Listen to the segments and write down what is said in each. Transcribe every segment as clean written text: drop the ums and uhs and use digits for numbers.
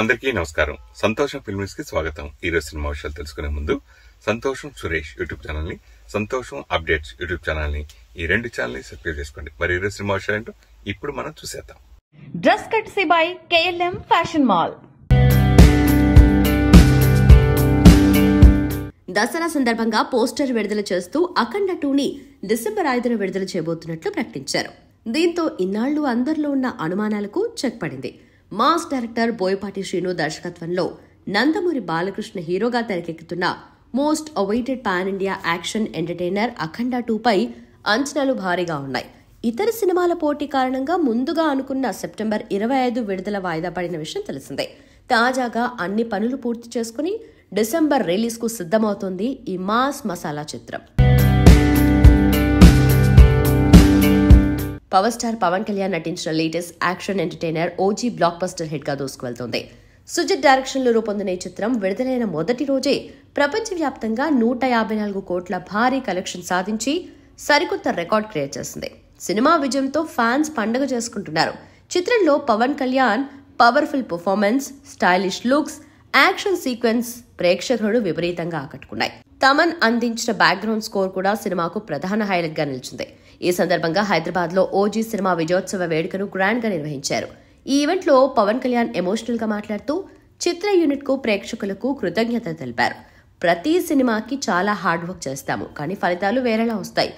అందరికీ నమస్కారం. సంతోషం ఫిల్మ్స్ కి స్వాగతం. ఈరోజు సినిమా విషయాలు తెలుసుకునే ముందు సంతోషం సురేష్ యూట్యూబ్ ఛానల్ ని, సంతోషం అప్డేట్స్ యూట్యూబ్ ఛానల్ ని, ఈ రెండు ఛానల్ ని సబ్స్క్రైబ్ చేసుకోండి. మరి ఈరోజు సినిమా విషయాలు ఏంటో ఇప్పుడు మనం చూసేద్దాం. Dress కట్సీ by KLM fashion mall. Dasara సందర్భంగా పోస్టర్ విడుదల చేస్తూ అఖండ 2ని డిసెంబర్ 5న విడుదల చేయబోతున్నట్లు ప్రకటించారు. దీంతో ఇన్నాళ్లు అందరిలో ఉన్న అనుమానాలకు చెక్ పడింది. మాస్ డైరెక్టర్ బోయపాటి శ్రీను దర్శకత్వంలో నందమూరి బాలకృష్ణ హీరోగా తెరకెక్కుతున్న most awaited pan India action entertainer Akhanda 2పై అంచనాలు భారీగా ఉన్నాయి. ఇతర సినిమాల పోటీ కారణంగా ముందుగా అనుకున్న సెప్టెంబర్ 25 విడుదల వాయిదా పడిన విషయం తెలిసిందే. తాజాగా అన్ని పనులు పూర్తి చేసుకుని డిసెంబర్ రిలీజ్ కు సిద్ధమవుతోంది ఈ మాస్ మసాలా చిత్రం. పవర్ స్టార్ పవన్ కళ్యాణ్ నటించిన latest action entertainer OG block buster hit గా దూసుకువెళ్తోంది. సుజిత్ డైరెక్షన్ లో రూపొందిన ఈ చిత్రం విడుదలైన మొదటి రోజే ప్రపంచవ్యాప్తంగా 154 కోట్ల భారీ కలెక్షన్ సాధించి సరికొత్త రికార్డ్ క్రియేట్ చేసింది. సినిమా విజయంతో ఫ్యాన్స్ పండుగ చేసుకుంటున్నారు. చిత్రంలో Pawan Kalyan powerful performance, stylish looks, action sequence ప్రేక్షకులను విపరీతంగా ఆకట్టుకున్నాయి. తమన్ అందించిన బ్యాక్గ్రౌండ్ స్కోర్ కూడా సినిమాకు ప్రధాన హైలైట్ గా నిలిచింది. ఈ సందర్భంగా హైదరాబాద్ లో ఓజీ సినిమా విజయోత్సవ వేడుకను గ్రాండ్ గా నిర్వహించారు. ఈ ఈవెంట్ లో పవన్ కళ్యాణ్ ఎమోషనల్ గా మాట్లాడుతూ చిత్ర యూనిట్ కు ప్రేక్షకులకు కృతజ్ఞత తెలిపారు. ప్రతి సినిమాకి చాలా హార్డ్ వర్క్ చేస్తాము, కానీ ఫలితాలు వేరేలా వస్తాయి.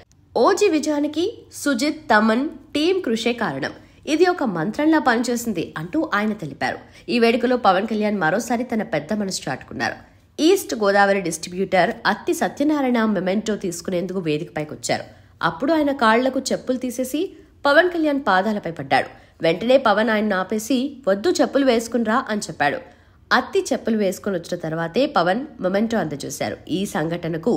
ఓజీ విజయానికి సుజిత్, తమన్ టీం కృషే కారణం. ఇది ఒక మంత్రంలా పనిచేసింది అంటూ ఆయన తెలిపారు. ఈ వేడుకలో పవన్ కళ్యాణ్ మరోసారి తన పెద్ద మనసు చాటుకున్నారు. ఈస్ట్ గోదావరి డిస్ట్రిబ్యూటర్ అత్తి సత్యనారాయణ మెమెంటో తీసుకునేందుకు వేదికపైకి వచ్చారు. అప్పుడు ఆయన కాళ్లకు చెప్పులు తీసేసి పవన్ కళ్యాణ్ పాదాలపై పడ్డాడు. వెంటనే పవన్ ఆయన ఆపేసి వద్దు, చెప్పులు వేసుకునిరా అని చెప్పాడు. అత్తి చెప్పులు వేసుకుని వచ్చిన తర్వాతే పవన్ మొమెంటో అందజేశారు. ఈ సంఘటనకు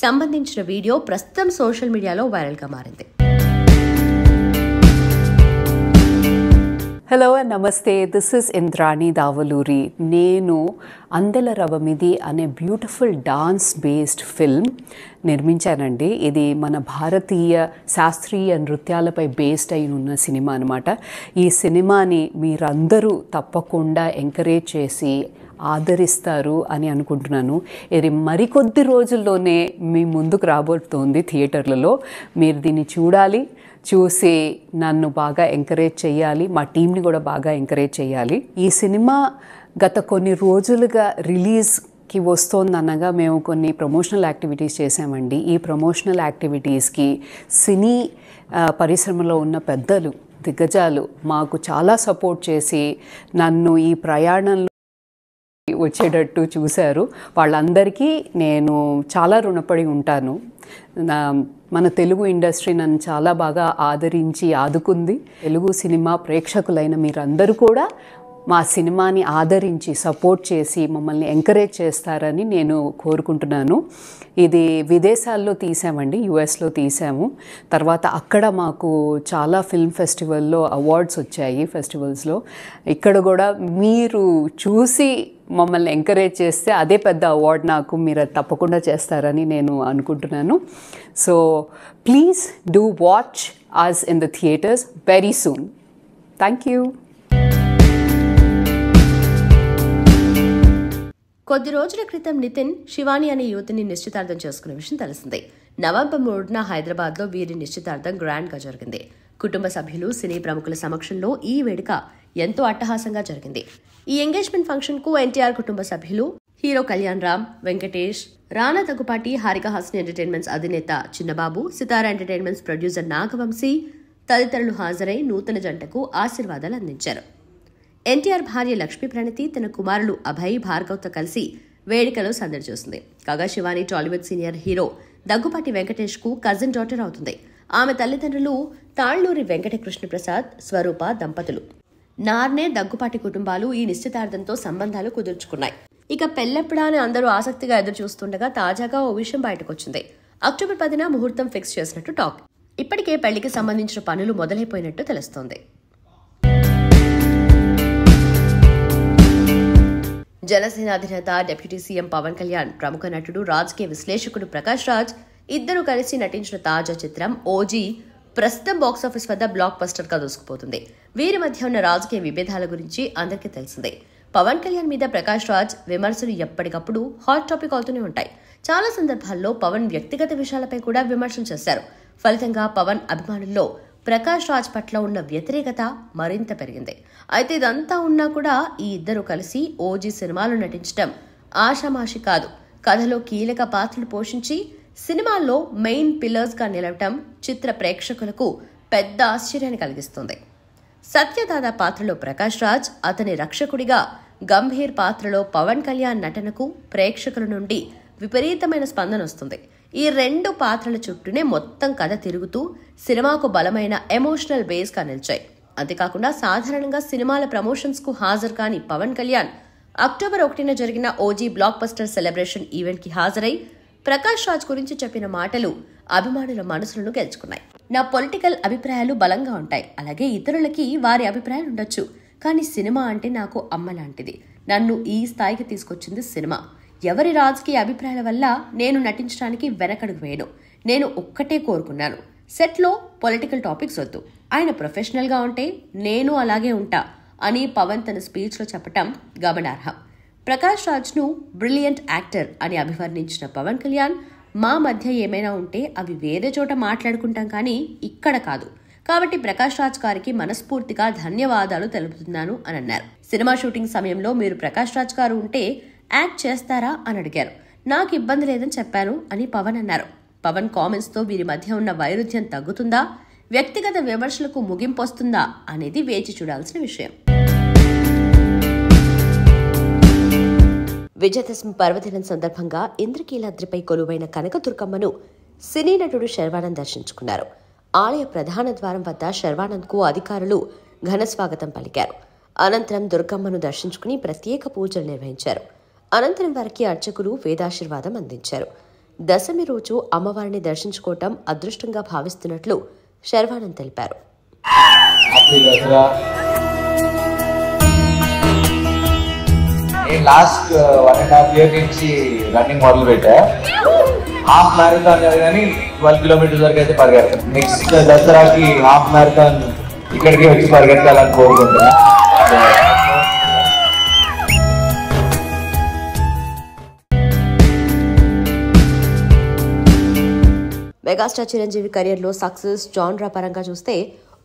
సంబంధించిన వీడియో ప్రస్తుతం సోషల్ మీడియాలో వైరల్ గా మారింది. హలో అండ్ నమస్తే, దిస్ ఇస్ ఇంద్రాణి దావలూరి. నేను అందెల రవమిది అనే బ్యూటిఫుల్ డాన్స్ బేస్డ్ ఫిల్మ్ నిర్మించానండి. ఇది మన భారతీయ శాస్త్రీయ నృత్యాలపై బేస్డ్ అయి ఉన్న సినిమా అనమాట. ఈ సినిమాని మీరందరూ తప్పకుండా ఎంకరేజ్ చేసి ఆదరిస్తారు అని అనుకుంటున్నాను. ఇది మరికొద్ది రోజుల్లోనే మీ ముందుకు రాబోతోంది థియేటర్లలో. మీరు దీన్ని చూసి నన్ను బాగా ఎంకరేజ్ చేయాలి, మా టీంని కూడా బాగా ఎంకరేజ్ చేయాలి. ఈ సినిమా గత కొన్ని రోజులుగా రిలీజ్కి వస్తోందనగా మేము కొన్ని ప్రమోషనల్ యాక్టివిటీస్ చేసామండి. ఈ ప్రమోషనల్ యాక్టివిటీస్కి సినీ పరిశ్రమలో ఉన్న పెద్దలు, దిగ్గజాలు మాకు చాలా సపోర్ట్ చేసి నన్ను ఈ ప్రయాణంలో వచ్చేటట్టు చూశారు. వాళ్ళందరికీ నేను చాలా రుణపడి ఉంటాను. మన తెలుగు ఇండస్ట్రీ నన్ను చాలా బాగా ఆదరించి ఆదుకుంది. తెలుగు సినిమా ప్రేక్షకులైన మీరందరూ కూడా మా సినిమాని ఆదరించి సపోర్ట్ చేసి మమ్మల్ని ఎంకరేజ్ చేస్తారని నేను కోరుకుంటున్నాను. ఇది విదేశాల్లో తీసామండి, యుఎస్లో తీసాము. తర్వాత అక్కడ మాకు చాలా ఫిల్మ్ ఫెస్టివల్లో అవార్డ్స్ వచ్చాయి, ఫెస్టివల్స్లో. ఇక్కడ కూడా మీరు చూసి మమ్మల్ని ఎంకరేజ్ చేస్తే అదే పెద్ద అవార్డ్ నాకు మీరు తప్పకుండా చేస్తారని నేను అనుకుంటున్నాను. So please do watch us in the theaters very soon. Thank you. కొద్ది రోజుల క్రితం నితిన్ శివాని అనే యువతిని నిశ్చితార్థం చేసుకునే విషయం తెలిసిందే. నవంబర్ 3న హైదరాబాద్ లో వీరి నిశ్చితార్థం గ్రాండ్ గా జరిగింది. కుటుంబ సభ్యులు, సినీ ప్రముఖుల సమక్షంలో ఈ వేడుక ఎంతో అట్టహాసంగా జరిగింది. ఈ ఎంగేజ్మెంట్ ఫంక్షన్ కు ఎన్టీఆర్ కుటుంబ సభ్యులు, హీరో కళ్యాణ్ రామ్, వెంకటేష్, రానా దగ్గుపాటి, హారిక హాసిని ఎంటర్టైన్మెంట్స్ అధినేత చిన్నబాబు, సితారా ఎంటర్టైన్మెంట్స్ ప్రొడ్యూసర్ నాగవంశీ తదితరులు హాజరై నూతన జంటకు ఆశీర్వాదాలు అందించారు. ఎన్టీఆర్ భార్య లక్ష్మీ ప్రణతి తన కుమారులు అభయ్, భార్గవ్తో కలిసి వేడుకలో సందడి చేస్తుంది. కాగా శివాని టాలీవుడ్ సీనియర్ హీరో దగ్గుపాటి వెంకటేష్ కు కజిన్ డాటర్ అవుతుంది. ఆమె తల్లిదండ్రులు తాళ్లూరి వెంకట కృష్ణప్రసాద్, స్వరూప దంపతులు. నార్నే, దగ్గుపాటి కుటుంబాలు ఈ నిశ్చితార్థంతో సంబంధాలు కుదుర్చుకున్నాయి. ఇక పెళ్లెప్పుడా అని అందరూ ఆసక్తిగా ఎదురు చూస్తుండగా తాజాగా ఓ విషయం బయటకొచ్చింది. అక్టోబర్ 10న ముహూర్తం ఫిక్స్ చేసినట్టు టాక్. ఇప్పటికే పెళ్లికి సంబంధించిన పనులు మొదలైపోయినట్టు తెలుస్తోంది. జనసేన అధినేత డిప్యూటీ సీఎం పవన్ కళ్యాణ్, ప్రముఖ నటుడు, రాజకీయ విశ్లేషకుడు ప్రకాష్ రాజ్ ఇద్దరు కలిసి నటించిన తాజా చిత్రం ఓజీ ప్రస్తుతం బాక్సాఫీస్ వద్ద బ్లాక్ బస్టర్ గా దూసుకుపోతుంది. వీరి మధ్య ఉన్న రాజకీయ విభేదాల గురించి అందరికీ తెలిసిందే. పవన్ కళ్యాణ్ మీద ప్రకాష్ రాజ్ విమర్శలు ఎప్పటికప్పుడు హాట్ టాపిక్ అవుతూనే ఉంటాయి. చాలా సందర్భాల్లో పవన్ వ్యక్తిగత విషయాలపై కూడా విమర్శలు చేశారు. ఫలితంగా పవన్ అభిమానుల్లో ప్రకాష్ రాజ్ పట్ల ఉన్న వ్యతిరేకత మరింత పెరిగింది. అయితే ఇదంతా ఉన్నా కూడా ఈ ఇద్దరు కలిసి ఓజీ సినిమాలో నటించడం ఆషామాషి కాదు. కథలో కీలక పాత్రలు పోషించి సినిమాల్లో మెయిన్ పిల్లర్స్ గా నిలవటం చిత్ర ప్రేక్షకులకు పెద్ద ఆశ్చర్యాన్ని కలిగిస్తుంది. సత్యదాదా పాత్రలో ప్రకాష్ రాజ్, అతని రక్షకుడిగా గంభీర్ పాత్రలో పవన్ కళ్యాణ్ నటనకు ప్రేక్షకుల నుండి విపరీతమైన స్పందన వస్తుంది. ఈ రెండు పాత్రల చుట్టూనే మొత్తం కథ తిరుగుతూ సినిమాకు బలమైన ఎమోషనల్ బేస్ గా నిలిచాయి. అంతేకాకుండా సాధారణంగా సినిమాల ప్రమోషన్స్ కు హాజరు కాని పవన్ కళ్యాణ్ అక్టోబర్ 1న జరిగిన OG block buster celebration event కి హాజరై ప్రకాష్ రాజ్ గురించి చెప్పిన మాటలు అభిమానుల మనసులను గెలుచుకున్నాయి. నా పొలిటికల్ అభిప్రాయాలు బలంగా ఉంటాయి, అలాగే ఇతరులకి వారి అభిప్రాయాలు ఉండొచ్చు, కానీ సినిమా అంటే నాకు అమ్మ లాంటిది. నన్ను ఈ స్థాయికి తీసుకొచ్చింది సినిమా. ఎవరి రాజకీయ అభిప్రాయాల వల్ల నేను నటించడానికి వెనకడుగు వేయను. నేను ఒక్కటే కోరుకున్నాను, సెట్లో పొలిటికల్ టాపిక్స్ వద్దు, ఆయన ప్రొఫెషనల్ గా ఉంటే నేను అలాగే ఉంటా అని పవన్ తన స్పీచ్ లో చెప్పటం గమనార్హం. ప్రకాష్ రాజ్ ను బ్రిలియంట్ యాక్టర్ అని అభివర్ణించిన పవన్ కళ్యాణ్, మా మధ్య ఏమైనా ఉంటే అవి వేరే చోట మాట్లాడుకుంటాం కానీ ఇక్కడ కాదు, కాబట్టి ప్రకాష్ రాజ్ గారికి మనస్ఫూర్తిగా ధన్యవాదాలు తెలుపుతున్నాను అని అన్నారు. సినిమా షూటింగ్ సమయంలో మీరు ప్రకాష్ రాజ్ గారు ఉంటే యాక్ట్ చేస్తారా అని అడిగారు. నాకు ఇబ్బంది లేదని చెప్పాను అని పవన్ అన్నారు. పవన్ కామెంట్స్ తో వీరి మధ్య ఉన్న వైరుధ్యం తగ్గుతుందా, వ్యక్తిగత విమర్శలకు ముగింపు వస్తుందా అనేది వేచి చూడాల్సిన విషయం. విజయదశమి పర్వదినం సందర్భంగా ఇంద్రకీలాద్రిపై కొలువైన కనకదుర్గమ్మను సినీ నటుడు శర్వానంద్ దర్శించుకున్నారు. ఆలయ ప్రధాన ద్వారం వద్ద శర్వానంద్ కు అధికారులు ఘనస్వాగతం పలికారు. అనంతరం దుర్గమ్మను దర్శించుకుని ప్రత్యేక పూజలు నిర్వహించారు. అనంతరం వారికి అర్చకులు వేదాశీర్వాదం అందించారు. దశమి రోజు అమ్మవారిని దర్శించుకోవటం అదృష్టంగా భావిస్తున్నట్లు శర్వానంద్ తెలిపారు. లాస్ట్ 1.5 year నుంచి రన్నింగ్ మొదలు పెట్టా. హాఫ్ మ్యారథాన్ కానీ 12 kilometers వరకు అయితే పరిగెడతాను. నెక్స్ట్ దసరాకి హాఫ్ మ్యారథాన్ ఇక్కడికి వచ్చి పరిగెత్తాలని కోరుకుంటున్నా. మెగాస్టార్ చిరంజీవి కెరియర్లో సక్సెస్ జాన్రా పరంగా చూస్తే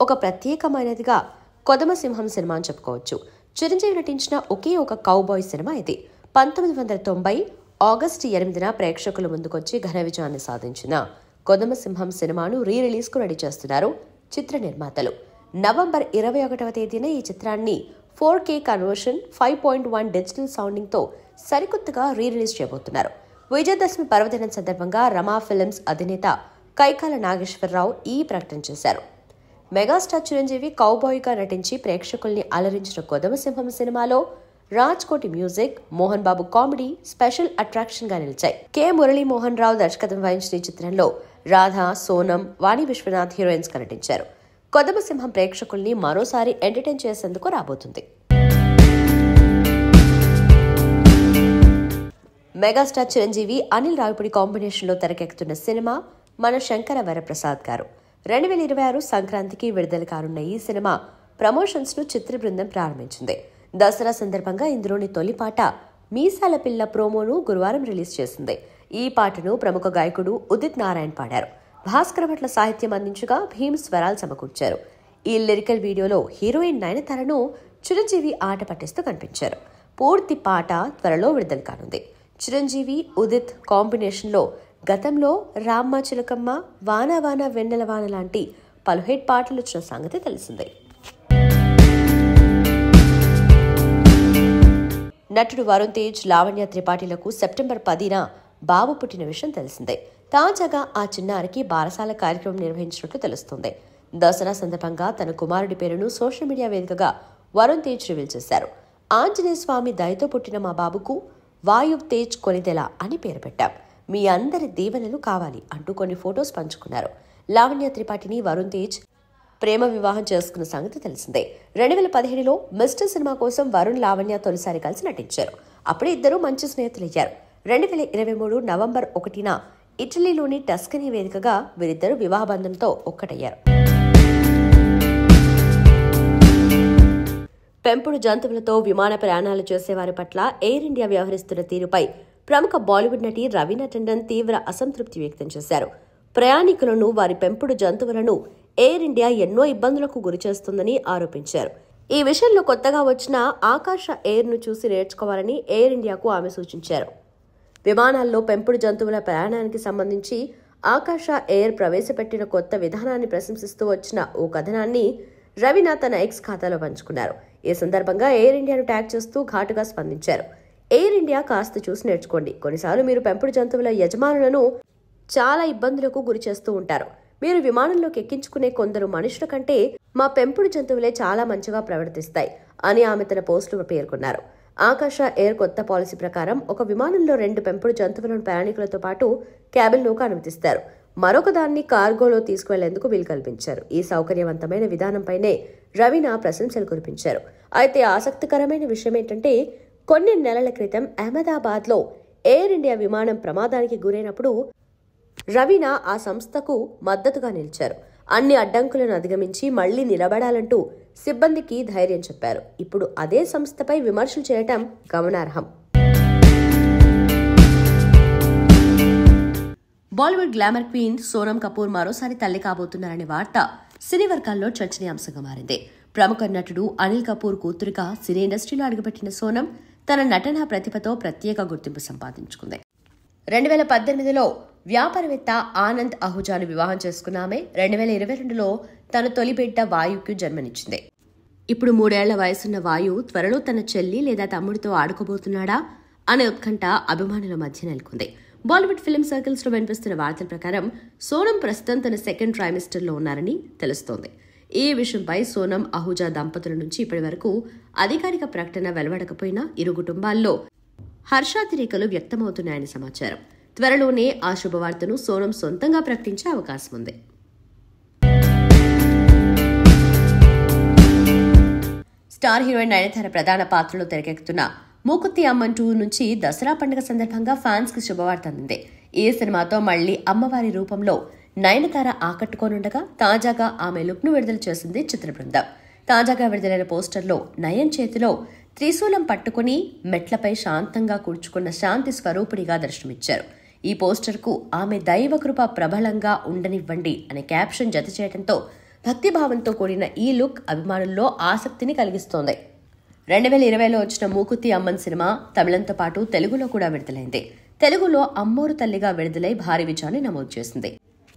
ఒక ప్రత్యేకమైనదిగా కొదమసింహం సినిమా అని చెప్పుకోవచ్చు. చిరంజీవి నటించిన ఒకే ఒక కౌబాయ్ సినిమా ఇది. 1990 ఆగస్టు 8న ప్రేక్షకుల ముందుకొచ్చి ఘన విజయాన్ని సాధించిన కొదమసింహం సినిమాను రిలీజ్ కు రెడీ చేస్తున్నారు చిత్ర నిర్మాతలు. నవంబర్ 21వ తేదీన ఈ చిత్రాన్ని 4K కన్వర్షన్ 5.1 డిజిటల్ సౌండింగ్ తో సరికొత్తగా రిలీజ్ చేయబోతున్నారు. విజయదశమి పర్వదినం సందర్భంగా రమా ఫిల్మ్స్ అధినేత కైకాల నాగేశ్వరరావు ఈ ప్రకటన చేశారు. మెగాస్టార్ చిరంజీవి కౌబాయ్గా నటించి ప్రేక్షకుల్ని అలరించిన కొదమసింహం సినిమాలో Raj Koti music, Mohan Babu comedy special attraction గా నిలిచాయి. కె మురళీమోహన్ రావు దర్శకత్వం వహించిన ఈ చిత్రంలో రాధా, సోనం, వాణి విశ్వనాథ్ హీరోయిన్స్ గా నటించారు. కొదమసింహం ప్రేక్షకుల్ని మరోసారి ఎంటర్టైన్ చేసేందుకు రాబోతుంది. మెగాస్టార్ చిరంజీవి, అనిల్ రావిపూడి కాంబినేషన్ లో తెరకెక్కుతున్న సినిమా మన శంకర వరప్రసాద్ గారు. 2026 సంక్రాంతికి విడుదల కానున్న ఈ సినిమా ప్రమోషన్స్ ను చిత్ర బృందం ప్రారంభించింది. దసరా సందర్భంగా ఇందులోని తొలి పాట మీసాల పిల్ల ప్రోమోను గురువారం రిలీజ్ చేసింది. ఈ పాటను ప్రముఖ గాయకుడు ఉదిత్ నారాయణ్ పాడారు. భాస్కర భట్ల సాహిత్యం అందించగా భీమ్ స్వరాలు సమకూర్చారు. ఈ లిరికల్ వీడియోలో హీరోయిన్ నయనతారను చిరంజీవి ఆట పట్టిస్తూ కనిపించారు. పూర్తి పాట త్వరలో విడుదల కానుంది. చిరంజీవి, ఉదిత్ కాంబినేషన్లో గతంలో రామ్మ చిలకమ్మ, వాన వాన వెన్నెల వాన లాంటి పలు హిట్ పాటలు వచ్చిన సంగతి తెలిసిందే. నటుడు వరుణ్ తేజ్, లావణ్య త్రిపాఠిలకు సెప్టెంబర్ 10న బాబు పుట్టిన విషయం తెలిసిందే. తాజాగా ఆ చిన్నారికి బారసాల కార్యక్రమం నిర్వహించినట్లు తెలుస్తుంది. దసరా సందర్భంగా తన కుమారుడి పేరును సోషల్ మీడియా వేదికగా వరుణ్ తేజ్ రివీల్ చేశారు. ఆంజనేయ స్వామి దయతో పుట్టిన మా బాబుకు వాయువ్ తేజ్ కొనిదెల అని పేరు పెట్టాం. మీ అందరి దీవెనలు కావాలి అంటూ కొన్ని ఫొటోస్ పంచుకున్నారు. లావణ్య త్రిపాఠిని వరుణ్ తేజ్ ప్రేమ వివాహం చేసుకున్న సంగతి తెలిసిందే. 2017లో మిస్టర్ సినిమా కోసం వరుణ్, లావణ్య తొలిసారి కలిసి నటించారు. అప్పుడే ఇద్దరు మంచి స్నేహితులయ్యారు. 2023 నవంబర్ 1న ఇటలీలోని టస్కనీ వేదికగా వీరిద్దరూ వివాహ బంధంతో ఒక్కటయ్యారు. పెంపుడు జంతువులతో విమాన ప్రయాణాలు చేసేవారి పట్ల ఎయిర్ ఇండియా వ్యవహరిస్తున్న తీరుపై ప్రముఖ బాలీవుడ్ నటి రవీనా టండన్ తీవ్ర అసంతృప్తి వ్యక్తం చేశారు. ప్రయాణికులను, వారి పెంపుడు జంతువులను ఎయిర్ ఇండియా ఎన్నో ఇబ్బందులకు గురిచేస్తుందని ఆరోపించారు. ఈ విషయంలో కొత్తగా వచ్చిన ఆకాశ ఎయిర్ను చూసి నేర్చుకోవాలని ఎయిర్ ఇండియాకు ఆమె సూచించారు. విమానాల్లో పెంపుడు జంతువుల ప్రయాణానికి సంబంధించి ఆకాశ ఎయిర్ ప్రవేశపెట్టిన కొత్త విధానాన్ని ప్రశంసిస్తూ వచ్చిన ఓ కథనాన్ని రవీనా తన ఎక్స్ ఖాతాలో పంచుకున్నారు. ఈ సందర్భంగా ఎయిర్ ఇండియాను ట్యాగ్ చేస్తూ ఘాటుగా స్పందించారు. ఎయిర్ ఇండియా కాస్త చూసి నేర్చుకోండి. కొన్నిసార్లు మీరు పెంపుడు జంతువుల యజమానులను చాలా ఇబ్బందులకు గురి చేస్తూ ఉంటారు. మీరు విమానంలోకి ఎక్కించుకునే కొందరు మనుషుల కంటే మా పెంపుడు జంతువులే చాలా మంచిగా ప్రవర్తిస్తాయి అని ఆమె తన పోస్టులో పేర్కొన్నారు. ఆకాశ ఎయిర్ కొత్త పాలసీ ప్రకారం ఒక విమానంలో 2 పెంపుడు జంతువులను ప్రయాణికులతో పాటు క్యాబిన్లోకి అనుమతిస్తారు. మరొక దాన్ని కార్గోలో తీసుకువెళ్లేందుకు వీలు కల్పించారు. ఈ సౌకర్యవంతమైన విధానంపైనే రవీనా ప్రశంసలు కురిపించారు. అయితే ఆసక్తికరమైన విషయం ఏంటంటే, కొన్ని నెలల క్రితం అహ్మదాబాద్లో ఎయిర్ ఇండియా విమానం ప్రమాదానికి గురైనప్పుడు రవీనా ఆ సంస్థకు మద్దతుగా నిలిచారు. అన్ని అడ్డంకులను అధిగమించి మళ్లీ నిలబడాలంటూ సిబ్బందికి ధైర్యం చెప్పారు. ఇప్పుడు అదే సంస్థపై విమర్శలు చేయటం గమనార్హం. బాలీవుడ్ గ్లామర్ క్వీన్ సోనం కపూర్ మరోసారి తల్లి కాబోతున్నారనే వార్త సినీ వర్గాల్లో చర్చనీయాంశంగా మారింది. ప్రముఖ నటుడు అనిల్ కపూర్ కూతురుగా సినీ ఇండస్ట్రీలో అడుగుపెట్టిన సోనం తన నటనా ప్రతిభతో ప్రత్యేక గుర్తింపు సంపాదించుకుంది. 2018లో వ్యాపారవేత్త ఆనంద్ అహూజాను వివాహం చేసుకున్న ఆమె 2022లో తన తొలి బిడ్డ వాయుకు జన్మనిచ్చింది. ఇప్పుడు 3 ఏళ్ల వయసున్న వాయు త్వరలో తన చెల్లి లేదా తమ్ముడితో ఆడుకోబోతున్నాడా అనే ఉత్కంఠ అభిమానుల మధ్య నెలకొంది. బాలీవుడ్ ఫిల్మ్ సర్కిల్స్ లో వినిపిస్తున్న వార్తల ప్రకారం సోనం ప్రస్తుతం తన 2nd ట్రైమిస్టర్లో ఉన్నారని తెలుస్తోంది. ఈ విషయంపై సోనం అహూజా దంపతుల నుంచి ఇప్పటి వరకు అధికారిక ప్రకటన వెలువడకపోయినా ఇరు కుటుంబాల్లో హర్షాతిరేకలు వ్యక్తమవుతున్నాయని సమాచారం. త్వరలోనే ఆ శుభవార్తను సోనం సొంతంగా ప్రకటించే అవకాశం ఉంది. స్టార్ హీరోయిన్ నయనతార ప్రధాన పాత్రలో తెరకెక్కుతున్న మూకుత్తి అమ్మన్ 2 నుంచి దసరా పండుగ సందర్భంగా ఫ్యాన్స్ కి శుభవార్త అందింది. ఈ సినిమాతో మళ్లీ అమ్మవారి రూపంలో నయనతార ఆకట్టుకోనుండగా తాజాగా ఆమె లుక్ ను విడుదల చేసింది చిత్ర బృందం. తాజాగా విడుదలైన పోస్టర్లో నయన్ చేతిలో త్రిశూలం పట్టుకుని మెట్లపై శాంతంగా కూర్చుకున్న శాంతి స్వరూపిణిగా దర్శనమిచ్చారు. ఈ పోస్టర్కు ఆమె దైవకృప ప్రబలంగా ఉండనివ్వండి అనే క్యాప్షన్ జత చేయడంతో భక్తిభావంతో కూడిన ఈ లుక్ అభిమానుల్లో ఆసక్తిని కలిగిస్తోంది. 2020లో వచ్చిన మూకుత్తి అమ్మన్ సినిమా తమిళంతో పాటు తెలుగులో కూడా విడుదలైంది. తెలుగులో అమ్మోరు తల్లిగా విడుదలై భారీ విజయాన్ని నమోదు చేసింది.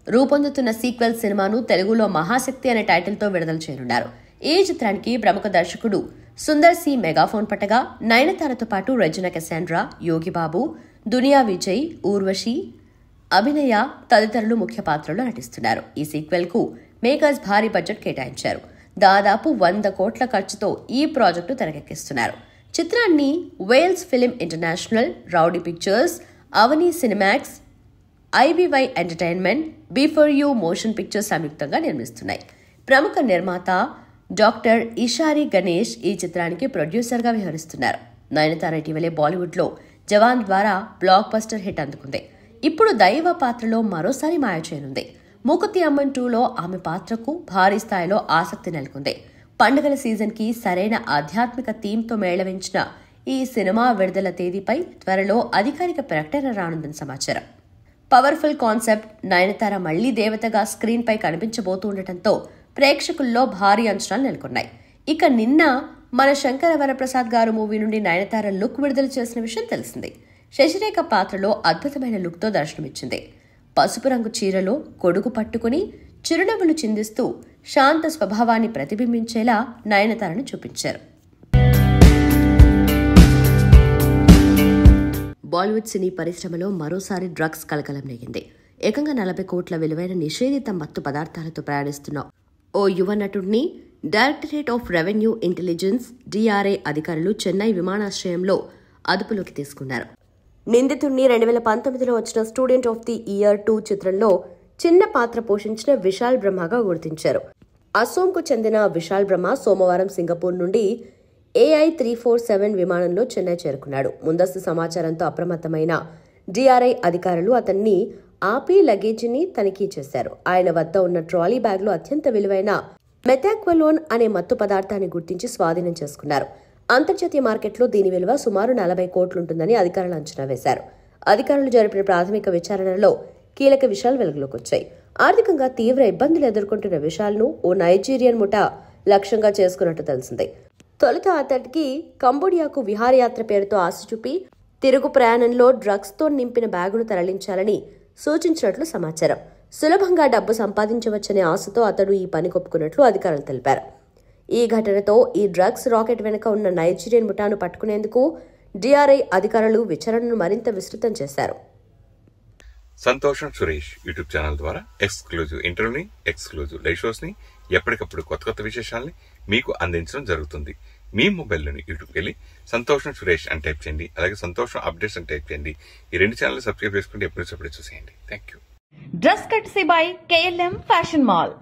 రూపొందుతున్న సీక్వెల్ సినిమాను తెలుగులో మహాశక్తి అనే టైటిల్తో విడుదల చేయనున్నారు. ఈ చిత్రానికి ప్రముఖ దర్శకుడు సుందర్ సి మెగాఫోన్ పట్టగా నయనతారతో పాటు రెజినా కెసాండ్రా, యోగిబాబు, దునియా విజయ్, ఊర్వశి, అభినయ తదితరులు ముఖ్య పాత్రలో నటిస్తున్నారు. ఈ సీక్వెల్ కు మేకర్స్ భారీ బడ్జెట్ కేటాయించారు. దాదాపు 100 కోట్ల ఖర్చుతో ఈ ప్రాజెక్టు తెరకెక్కిస్తున్నారు. చిత్రాన్ని Vels Film International, Rowdy Pictures, Avani Cinemax, IBY Entertainment, Before You Motion Pictures సంయుక్తంగా నిర్మిస్తున్నాయి. ప్రముఖ నిర్మాత డాక్టర్ ఇషారి గణేష్ ఈ చిత్రానికి ప్రొడ్యూసర్గా వ్యవహరిస్తున్నారు. నయనతార ఇటీవలే బాలీవుడ్లో జవాన్ ద్వారా బ్లాక్ బస్టర్ హిట్ అందుకుంది. ఇప్పుడు దైవ పాత్రలో మరోసారి మాయ చేయనుంది. మూకుత్తి అమ్మన్ 2లో ఆమె పాత్రకు భారీ స్థాయిలో ఆసక్తి నెలకొంది. పండుగల సీజన్కి సరైన ఆధ్యాత్మిక థీమ్తో మేళవించిన ఈ సినిమా విడుదల తేదీపై త్వరలో అధికారిక ప్రకటన రానుందని సమాచారం. పవర్ఫుల్ కాన్సెప్ట్, నయనతార మళ్లీ దేవతగా స్క్రీన్ పై కనిపించబోతుండటంతో ప్రేక్షకుల్లో భారీ అంచనాలు నెలకొన్నాయి. ఇక నిన్న మన శంకర వరప్రసాద్ గారు మూవీ నుండి నయనతార లుక్ విడుదల చేసిన విషయం తెలిసింది. శశిరేఖ పాత్రలో అద్భుతమైన లుక్తో దర్శనమిచ్చింది. పసుపు రంగు చీరలో కొడుకు పట్టుకుని చిరునవ్వులు చిందిస్తూ శాంత స్వభావాన్ని ప్రతిబింబించేలా నయనతారను చూపించారు. బాలీవుడ్ సినీ పరిశ్రమలో మరోసారి డ్రగ్స్ కలకలం రేగింది. ఏకంగా 40 కోట్ల విలువైన నిషేధిత మత్తు పదార్థాలతో ప్రయాణిస్తున్న ఓ యువ నటుడిని Directorate of Revenue Intelligence DRI అధికారులు చెన్నై విమానాశ్రయంలో అదుపులోకి తీసుకున్నారు. నిందితుడిని 2019లో వచ్చిన స్టూడెంట్ ఆఫ్ ది ఇయర్ 2 చిత్రంలో చిన్న పాత్ర పోషించిన విశాల్ బ్రహ్మగా గుర్తించారు. అసోంకు చెందిన విశాల్ బ్రహ్మ సోమవారం సింగపూర్ నుండి AI 347 విమానంలో చెన్నై చేరుకున్నాడు. ముందస్తు సమాచారంతో అప్రమత్తమైన DRI అధికారులు అతన్ని ఆపి లగేజీని తనిఖీ చేశారు. ఆయన వద్ద ఉన్న ట్రాలీ బ్యాగ్లో అత్యంత విలువైన మెథాక్వలోన్ అనే మత్తు పదార్థాన్ని గుర్తించి స్వాధీనం చేసుకున్నారు. అంతర్జాతీయ మార్కెట్లో దీని విలువ సుమారు 40 కోట్లుంటుందని అధికారులు అంచనా వేశారు. అధికారులు జరిపిన ప్రాథమిక విచారణలో కీలక విషయాలు వెలుగులోకి వచ్చాయి. ఆర్థికంగా తీవ్ర ఇబ్బందులు ఎదుర్కొంటున్న విషయాలను ఓ నైజీరియన్ ముఠా లక్ష్యంగా చేసుకున్నట్టు తెలిసింది. తొలుత అతడికి కంబోడియాకు విహారయాత్ర పేరుతో ఆశ చూపి తిరుగు ప్రయాణంలో డ్రగ్స్తో నింపిన బ్యాగును తరలించాలని సూచించినట్లు సమాచారం. సులభంగా డబ్బు సంపాదించవచ్చనే ఆశతో అతడు ఈ పని కొప్పుకున్నట్లు అధికారులు తెలిపారు. ఈ ఘటనతో ఈ డ్రగ్స్ రాకెట్ వెనుక ఉన్న నైజీరియన్ ముఠాను పట్టుకునేందుకు డిఆర్ఐ అధికారులు విచారణను మరింత విస్తృతం చేశారు. సంతోషం సురేష్ యూట్యూబ్ ఛానల్ ద్వారా ఎక్స్క్లూజివ్ ఇంటర్వ్యూని, ఎక్స్క్లూజివ్ లైవ్ షోస్ ని, ఎప్పటికప్పుడు కొత్త కొత్త విశేషాలని మీకు అందించడం జరుగుతుంది. మీ మొబైల్లోని యూట్యూబ్కి వెళ్ళి సంతోషం సురేష్ అని టైప్ చేయండి. అలాగే సంతోషం అప్డేట్స్ అని టైప్ చేయండి. ఈ 2 ఛానల్ సబ్స్క్రైబ్ చేసుకుంటే ఎప్పుడు చూసేయండి. Thank you. Dress కట్సీ by KLM fashion mall.